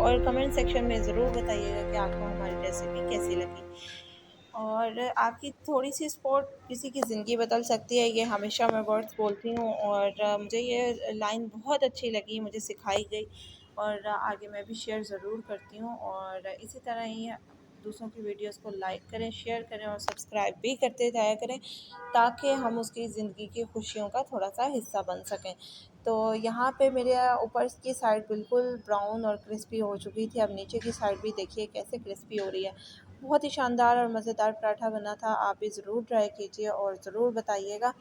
और comment section में ज़रूर बताइएगा कि आपको हमारी रेसिपी कैसी लगी। और आपकी थोड़ी-सी सपोर्ट किसी की ज़िंदगी बदल सकती है, ये हमेशा मैं वर्ड्स बोलती हूँ और मुझे ये लाइन बहुत अच्छी लगी, मुझे सिखाई गई और आगे मैं भी शेयर ज़रूर करती हूँ। और इसी तरह ही दूसरों की वीडियोस को लाइक करें, शेयर करें और सब्सक्राइब भी करते जाया करें, ताकि हम उसकी ज़िंदगी की खुशियों का थोड़ा-सा हिस्सा बन सकें। तो यहाँ पे मेरे ऊपर की साइड बिल्कुल ब्राउन और क्रिस्पी हो चुकी थी, अब नीचे की साइड भी देखिए कैसे क्रिस्पी हो रही है। बहुत ही शानदार और मज़ेदार पराठा बना था। आप भी ज़रूर ट्राई कीजिए और ज़रूर बताइएगा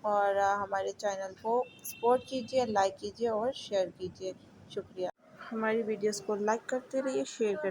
और हमारे चैनल को सपोर्ट कीजिए, लाइक कीजिए और शेयर कीजिए। शुक्रिया। हमारी वीडियोस को लाइक करते रहिए, शेयर करते